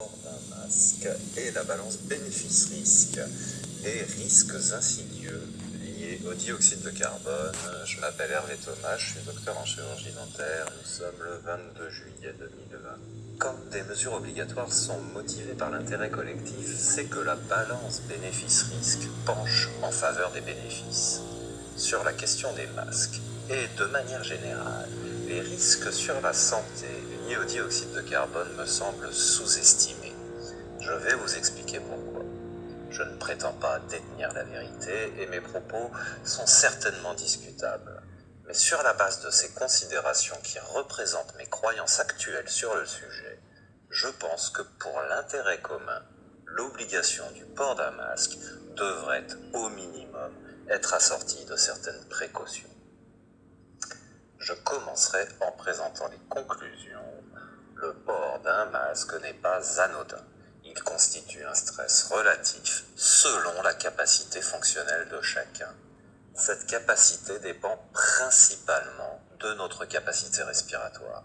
D'un masque et la balance bénéfice-risque. Les risques insidieux liés au dioxyde de carbone. Je m'appelle Hervé Thomas, je suis docteur en chirurgie dentaire. Nous sommes le 22 juillet 2020. Quand des mesures obligatoires sont motivées par l'intérêt collectif, c'est que la balance bénéfice-risque penche en faveur des bénéfices. Sur la question des masques et de manière générale, les risques sur la santé liés au dioxyde de carbone me semblent sous-estimés. Je vais vous expliquer pourquoi. Je ne prétends pas détenir la vérité et mes propos sont certainement discutables. Mais sur la base de ces considérations qui représentent mes croyances actuelles sur le sujet, je pense que pour l'intérêt commun, l'obligation du port d'un masque devrait au minimum être assortie de certaines précautions. Je commencerai en présentant les conclusions. Le port d'un masque n'est pas anodin. Il constitue un stress relatif selon la capacité fonctionnelle de chacun. Cette capacité dépend principalement de notre capacité respiratoire.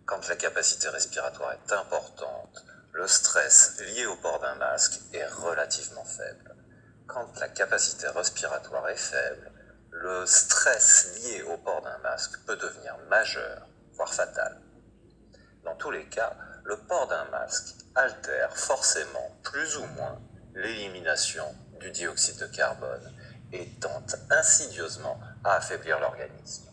Quand la capacité respiratoire est importante, le stress lié au port d'un masque est relativement faible. Quand la capacité respiratoire est faible, le stress lié au port d'un masque peut devenir majeur, voire fatal. Dans tous les cas, le port d'un masque altère forcément plus ou moins l'élimination du dioxyde de carbone et tente insidieusement à affaiblir l'organisme.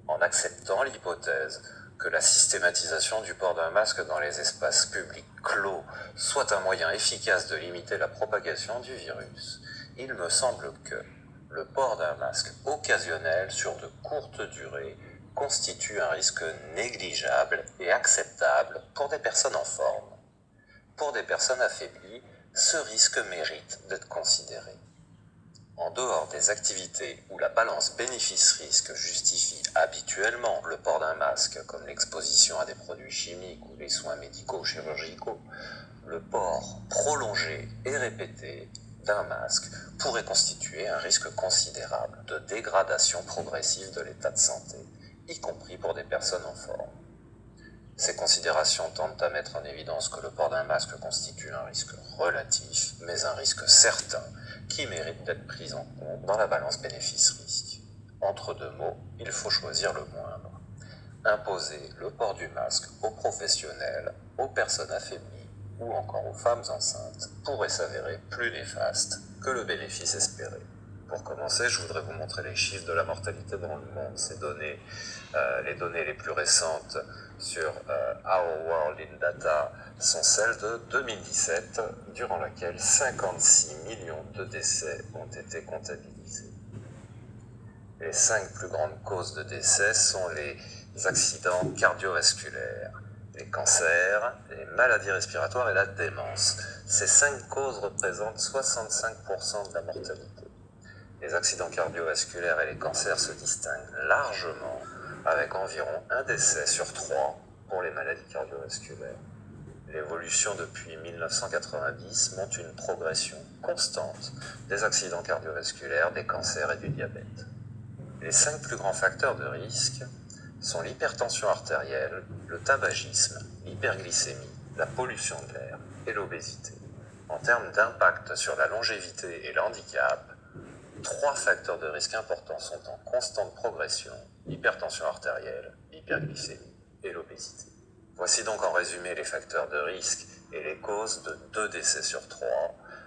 En acceptant l'hypothèse que la systématisation du port d'un masque dans les espaces publics clos soit un moyen efficace de limiter la propagation du virus, il me semble que le port d'un masque occasionnel sur de courtes durées constitue un risque négligeable et acceptable pour des personnes en forme. Pour des personnes affaiblies, ce risque mérite d'être considéré. En dehors des activités où la balance bénéfice-risque justifie habituellement le port d'un masque, comme l'exposition à des produits chimiques ou les soins médicaux ou chirurgicaux, le port prolongé et répété d'un masque pourrait constituer un risque considérable de dégradation progressive de l'état de santé, y compris pour des personnes en forme. Ces considérations tendent à mettre en évidence que le port d'un masque constitue un risque relatif, mais un risque certain, qui mérite d'être pris en compte dans la balance bénéfice-risque. Entre deux mots, il faut choisir le moindre. Imposer le port du masque aux professionnels, aux personnes affaiblies ou encore aux femmes enceintes pourrait s'avérer plus néfaste que le bénéfice espéré. Pour commencer, je voudrais vous montrer les chiffres de la mortalité dans le monde. Ces données, les données les plus récentes sur Our World in Data sont celles de 2017, durant laquelle 56 millions de décès ont été comptabilisés. Les 5 plus grandes causes de décès sont les accidents cardiovasculaires, les cancers, les maladies respiratoires et la démence. Ces 5 causes représentent 65% de la mortalité. Les accidents cardiovasculaires et les cancers se distinguent largement, avec environ un décès sur 3 pour les maladies cardiovasculaires. L'évolution depuis 1990 montre une progression constante des accidents cardiovasculaires, des cancers et du diabète. Les 5 plus grands facteurs de risque sont l'hypertension artérielle, le tabagisme, l'hyperglycémie, la pollution de l'air et l'obésité. En termes d'impact sur la longévité et l'handicap, 3 facteurs de risque importants sont en constante progression: l'hypertension artérielle, l'hyperglycémie et l'obésité. Voici donc en résumé les facteurs de risque et les causes de 2 décès sur 3.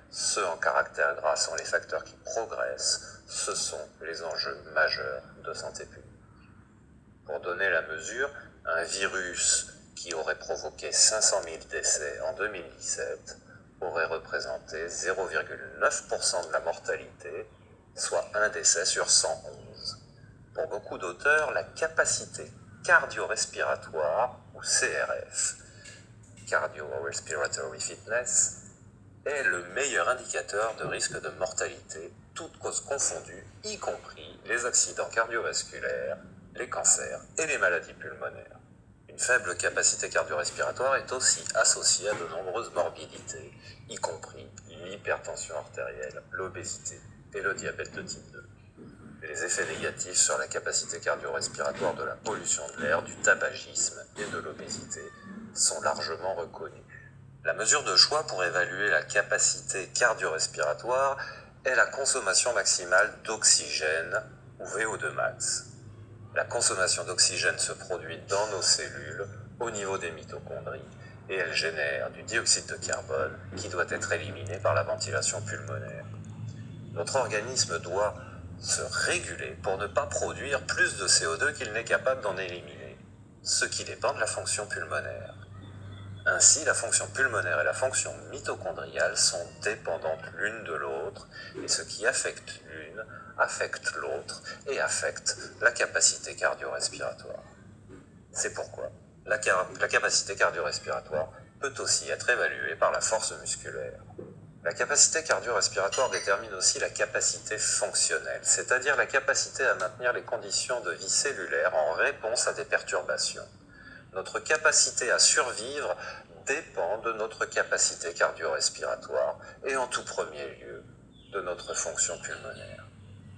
Ceux en caractère gras sont les facteurs qui progressent. Ce sont les enjeux majeurs de santé publique. Pour donner la mesure, un virus qui aurait provoqué 500 000 décès en 2017 aurait représenté 0,9% de la mortalité, soit un décès sur 111. Pour beaucoup d'auteurs, la capacité cardio-respiratoire, ou CRF, Cardio-Respiratory Fitness, est le meilleur indicateur de risque de mortalité, toutes causes confondues, y compris les accidents cardiovasculaires, les cancers et les maladies pulmonaires. Une faible capacité cardio-respiratoire est aussi associée à de nombreuses morbidités, y compris l'hypertension artérielle, l'obésité et le diabète de type 2. Les effets négatifs sur la capacité cardio-respiratoire de la pollution de l'air, du tabagisme et de l'obésité sont largement reconnus. La mesure de choix pour évaluer la capacité cardio-respiratoire est la consommation maximale d'oxygène, ou VO2 max. La consommation d'oxygène se produit dans nos cellules, au niveau des mitochondries, et elle génère du dioxyde de carbone qui doit être éliminé par la ventilation pulmonaire. Notre organisme doit se réguler pour ne pas produire plus de CO2 qu'il n'est capable d'en éliminer, ce qui dépend de la fonction pulmonaire. Ainsi, la fonction pulmonaire et la fonction mitochondriale sont dépendantes l'une de l'autre, et ce qui affecte l'une affecte l'autre et affecte la capacité cardio-respiratoire. C'est pourquoi la capacité cardio-respiratoire peut aussi être évaluée par la force musculaire. La capacité cardio-respiratoire détermine aussi la capacité fonctionnelle, c'est-à-dire la capacité à maintenir les conditions de vie cellulaire en réponse à des perturbations. Notre capacité à survivre dépend de notre capacité cardio-respiratoire et en tout premier lieu de notre fonction pulmonaire.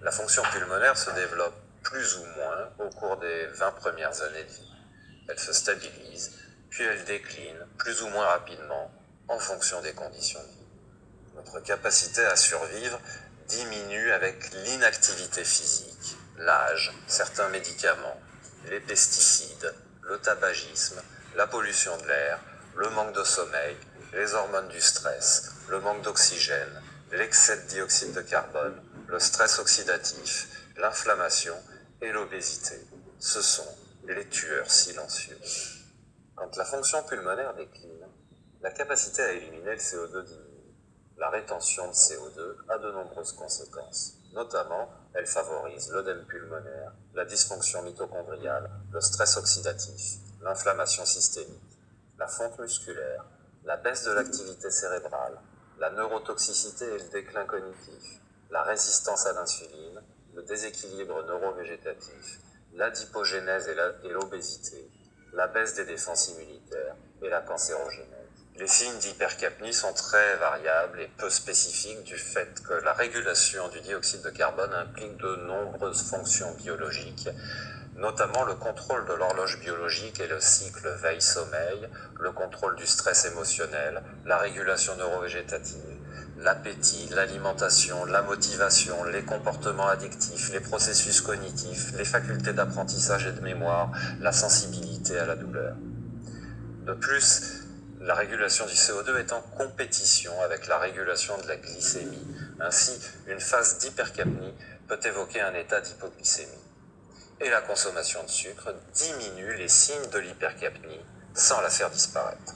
La fonction pulmonaire se développe plus ou moins au cours des 20 premières années de vie. Elle se stabilise, puis elle décline plus ou moins rapidement en fonction des conditions de vie. Notre capacité à survivre diminue avec l'inactivité physique, l'âge, certains médicaments, les pesticides, le tabagisme, la pollution de l'air, le manque de sommeil, les hormones du stress, le manque d'oxygène, l'excès de dioxyde de carbone, le stress oxydatif, l'inflammation et l'obésité. Ce sont les tueurs silencieux. Quand la fonction pulmonaire décline, la capacité à éliminer le CO2 diminue. La rétention de CO2 a de nombreuses conséquences. Notamment, elle favorise l'œdème pulmonaire, la dysfonction mitochondriale, le stress oxydatif, l'inflammation systémique, la fonte musculaire, la baisse de l'activité cérébrale, la neurotoxicité et le déclin cognitif, la résistance à l'insuline, le déséquilibre neurovégétatif, l'adipogénèse et l'obésité, la baisse des défenses immunitaires et la cancérogénèse. Les signes d'hypercapnie sont très variables et peu spécifiques du fait que la régulation du dioxyde de carbone implique de nombreuses fonctions biologiques, notamment le contrôle de l'horloge biologique et le cycle veille-sommeil, le contrôle du stress émotionnel, la régulation neurovégétative, l'appétit, l'alimentation, la motivation, les comportements addictifs, les processus cognitifs, les facultés d'apprentissage et de mémoire, la sensibilité à la douleur. De plus, la régulation du CO2 est en compétition avec la régulation de la glycémie. Ainsi, une phase d'hypercapnie peut évoquer un état d'hypoglycémie. Et la consommation de sucre diminue les signes de l'hypercapnie sans la faire disparaître.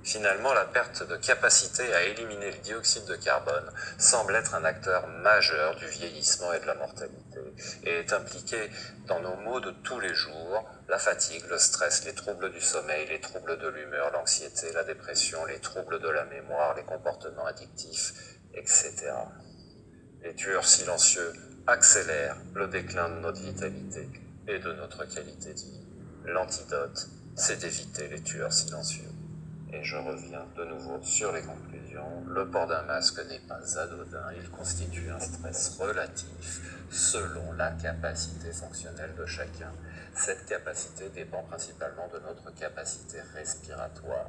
Finalement, la perte de capacité à éliminer le dioxyde de carbone semble être un acteur majeur du vieillissement et de la mortalité, et est impliqué dans nos maux de tous les jours, la fatigue, le stress, les troubles du sommeil, les troubles de l'humeur, l'anxiété, la dépression, les troubles de la mémoire, les comportements addictifs, etc. Les tueurs silencieux accélèrent le déclin de notre vitalité et de notre qualité de vie. L'antidote, c'est d'éviter les tueurs silencieux. Et je reviens de nouveau sur les conclusions. Le port d'un masque n'est pas anodin, il constitue un stress relatif selon la capacité fonctionnelle de chacun. Cette capacité dépend principalement de notre capacité respiratoire.